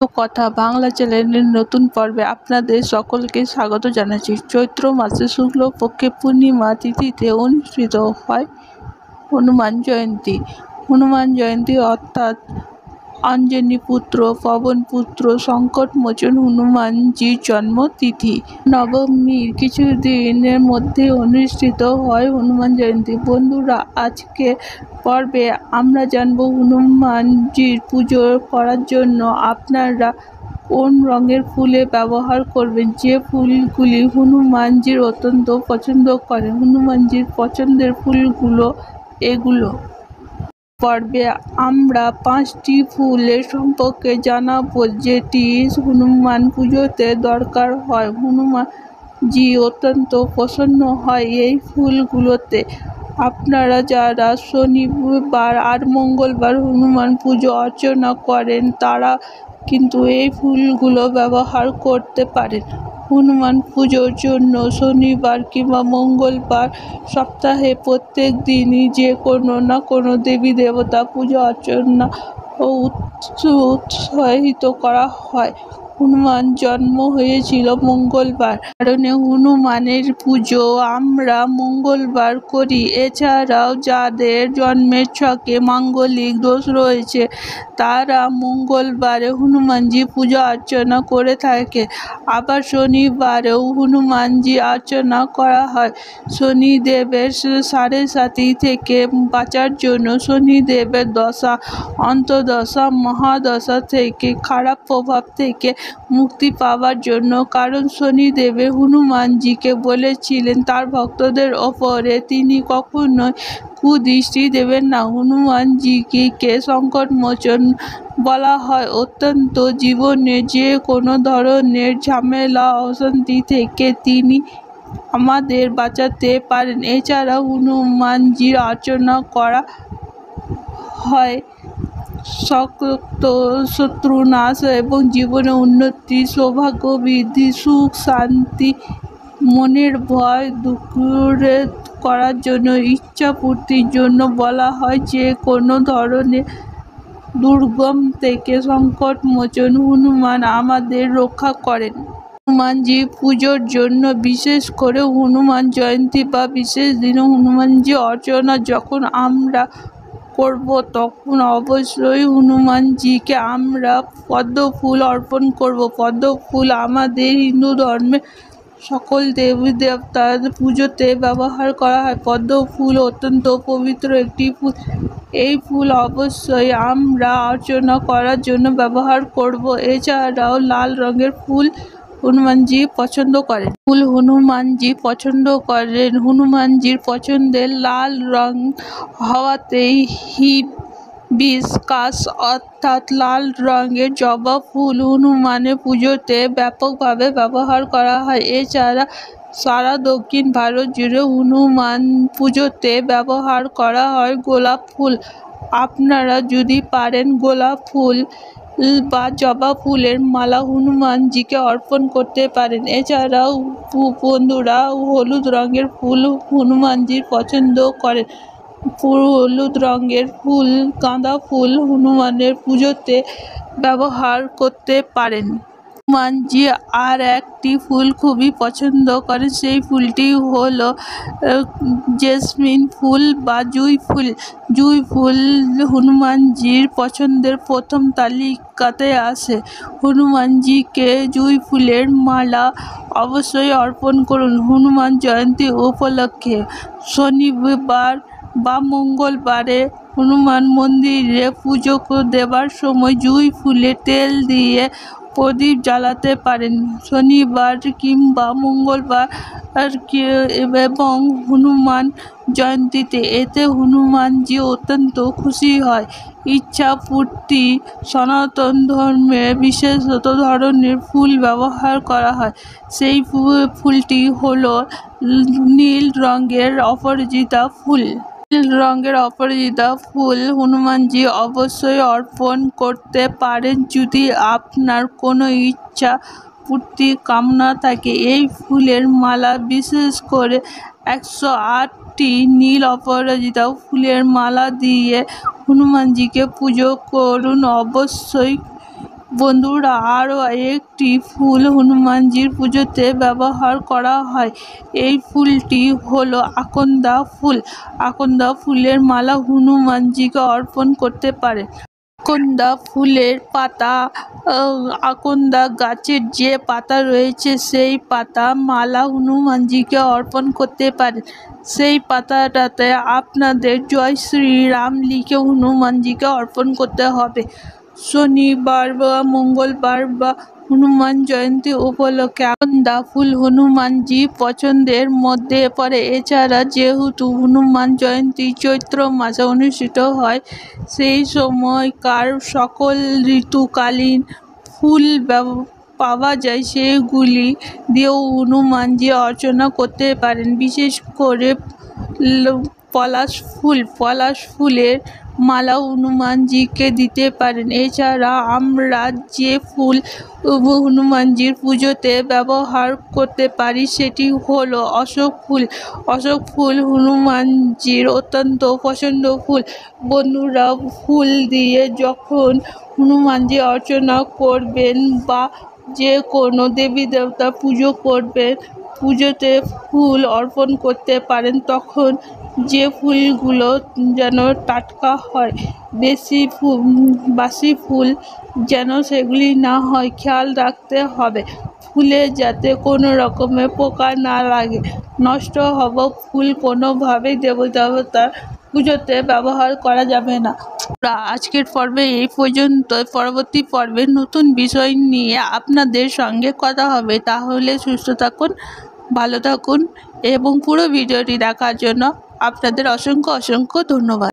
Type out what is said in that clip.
কথা বাংলা চ্যানেলের নতুন পর্বে আপনাদের সকলকে স্বাগত জানাচ্ছি। চৈত্র মাসে শুক্লপক্ষে পূর্ণিমা তিথিতে অনুষ্ঠিত হয় হনুমান জয়ন্তী। হনুমান জয়ন্তী অর্থাৎ অঞ্জনী পুত্র পবন পুত্র সংকটমোচন হনুমানজির জন্মতিথি। নবমীর কিছুদিনের মধ্যে অনুষ্ঠিত হয় হনুমান জয়ন্তী। বন্ধুরা, আজকে পর্বে আমরা জানব হনুমানজির পুজো করার জন্য আপনারা কোন রঙের ফুলের ব্যবহার করবেন, যে ফুলগুলি হনুমানজির অত্যন্ত পছন্দ করেন। হনুমানজির পছন্দের ফুলগুলো এগুলো। পর্বে আমরা 5টি ফুলের সম্পর্কে জানাবো যেটি হনুমান পুজোতে দরকার হয়। হনুমানজি অত্যন্ত প্রসন্ন হয় এই ফুলগুলোতে। আপনারা যারা শনিবার আর মঙ্গলবার হনুমান পুজো অর্চনা করেন তারা কিন্তু এই ফুলগুলো ব্যবহার করতে পারেন। হনুমান পুজোর জন্য শনিবার কিংবা মঙ্গলবার সপ্তাহে প্রত্যেক দিনই যে কোনো না কোনো দেবী দেবতা পুজো অর্চনা ও উৎসাহিত করা হয়। হনুমান জন্ম হয়েছিল মঙ্গলবার, কারণে হনুমানের পুজো আমরা মঙ্গলবার করি। এছাড়াও যাদের জন্মের ছকে মাঙ্গলিক দোষ রয়েছে তারা মঙ্গলবারে হনুমানজি পূজা অর্চনা করে থাকে। আবার শনিবারেও হনুমানজি অর্চনা করা হয়। শনিদেবের সাড়ে থেকে বাঁচার জন্য, শনিদেবের দশা অন্তর্দশা মহাদশা থেকে খারাপ প্রভাব থেকে মুক্তি পাওয়ার জন্য, কারণ শনিদেব হনুমানজিকে বলেছিলেন তার ভক্তদের ওপরে তিনি কখনোই কুদৃষ্টি দেবেন না। হনুমানজিকে সংকটমোচন বলা হয়। অত্যন্ত জীবনে যে কোনো ধরনের ঝামেলা অশান্তি থেকে তিনি আমাদের বাঁচাতে পারেন। এছাড়া হনুমানজির অর্চনা করা হয় শত্রু নাশ এবং জীবনে উন্নতি, সৌভাগ্য বৃদ্ধি, সুখ শান্তি, মনের ভয় দূর করার জন্য, ইচ্ছা পূর্তির জন্য বলা হয়। যে কোনো ধরনের দুর্গম থেকে সংকটমোচন হনুমান আমাদের রক্ষা করেন। হনুমানজি পুজোর জন্য, বিশেষ করে হনুমান জয়ন্তী বা বিশেষ দিনে হনুমানজি অর্চনা যখন আমরা করব তখন অবশ্যই হনুমানজিকে আমরা পদ্ম ফুল অর্পণ করব। পদ্ম ফুল আমাদের হিন্দু ধর্মে সকল দেবী দেবতার পুজোতে ব্যবহার করা হয়। পদ্ম ফুল অত্যন্ত পবিত্র একটি ফুল। এই ফুল অবশ্যই আমরা অর্চনা করার জন্য ব্যবহার করব। এছাড়াও লাল রঙের ফুল হনুমানজি পছন্দ করেন। ফুল হনুমানজি পছন্দ করেন। হনুমানজির পছন্দের লাল রং হওয়াতেই হিবিস্কাস অর্থাৎ লাল রঙের জবা ফুল হনুমানের পুজোতে ব্যাপকভাবে ব্যবহার করা হয়। এছাড়া সারা দক্ষিণ ভারত জুড়ে হনুমান পুজোতে ব্যবহার করা হয় গোলাপ ফুল। আপনারা যদি পারেন গোলাপ ফুল বা জবা ফুলের মালা হনুমানজিকে অর্পণ করতে পারেন। এছাড়াও বন্ধুরা হলুদ রঙের ফুল হনুমানজির পছন্দ করেন। হলুদ রঙের ফুল গাঁদা ফুল হনুমানের পুজোতে ব্যবহার করতে পারেন। হনুমানজি আর একটি ফুল খুবই পছন্দ করেন, সেই ফুলটি হলো জেসমিন ফুল বা জুঁই ফুল। জুঁই ফুল হনুমানজির পছন্দের প্রথম তালিকাতে আসে। হনুমানজিকে জুঁই ফুলের মালা অবশ্যই অর্পণ করুন হনুমান জয়ন্তী উপলক্ষে। শনিবার বা মঙ্গলবারে হনুমান মন্দিরে পুজো দেবার সময় জুঁই ফুলে তেল দিয়ে প্রদীপ জ্বালাতে পারেন। শনিবার কিংবা মঙ্গলবার এবং হনুমান জয়ন্তীতে, এতে হনুমানজি অত্যন্ত খুশি হয়। ইচ্ছা পূর্তি সনাতন ধর্মে বিশেষত ধরনের ফুল ব্যবহার করা হয়। সেই ফুলটি হলো নীল রঙের অপরাজিতা ফুল। নীল রঙের অপরাজিতা ফুল হনুমানজি অবশ্যই অর্পণ করতে পারেন যদি আপনার কোনো ইচ্ছা পূর্তির কামনা থাকে। এই ফুলের মালা, বিশেষ করে 108টি নীল অপরাজিতা ফুলের মালা দিয়ে হনুমানজিকে পুজো করুন। অবশ্যই বন্ধুরা, আরও একটি ফুল হনুমানজির পুজোতে ব্যবহার করা হয়। এই ফুলটি হলো আকন্দা ফুল। আকন্দা ফুলের মালা হনুমানজিকে অর্পণ করতে পারে। আকন্দা ফুলের পাতা, আকন্দা গাছের যে পাতা রয়েছে সেই পাতা মালা হনুমানজিকে অর্পণ করতে পারেন। সেই পাতাটাতে আপনাদের জয় শ্রীরাম লিখে হনুমানজিকে অর্পণ করতে হবে। শনিবার বা মঙ্গলবার বা হনুমান জয়ন্তী উপলক্ষে আকন্দা ফুল হনুমানজি পছন্দের মধ্যে পড়ে। এছাড়া যেহেতু হনুমান জয়ন্তী চৈত্র মাসে অনুষ্ঠিত হয়, সেই সময়কার সকল ঋতুকালীন ফুল পাওয়া যায়, সেগুলি দিয়েও হনুমানজি অর্চনা করতে পারেন। বিশেষ করে পলাশ ফুলের মালা হনুমানজিকে দিতে পারেন। এছাড়া আমরা যে ফুল হনুমানজির পুজোতে ব্যবহার করতে পারি সেটি হলো অশোক ফুল। অশোক ফুল হনুমানজির অত্যন্ত পছন্দ ফুল। বন্ধুরা, ফুল দিয়ে যখন হনুমানজি অর্চনা করবেন বা যে কোনো দেবী দেবতা পুজো করবেন, পুজোতে ফুল অর্পণ করতে পারেন, তখন যে ফুলগুলো যেন টাটকা হয়, বাসি ফুল যেন সেগুলি না হয় খেয়াল রাখতে হবে। ফুলে যাতে কোনো রকমের পোকা না লাগে, নষ্ট হওয়া ফুল কোনোভাবেই দেবতার পুজোতে ব্যবহার করা যাবে না। আজকের পর্বে এই পর্যন্ত। পরবর্তী পর্বে নতুন বিষয় নিয়ে আপনাদের সঙ্গে কথা হবে। তাহলে সুস্থ থাকুন, ভালো থাকুন এবং পুরো ভিডিওটি দেখার জন্য আপনাদের অসংখ্য ধন্যবাদ।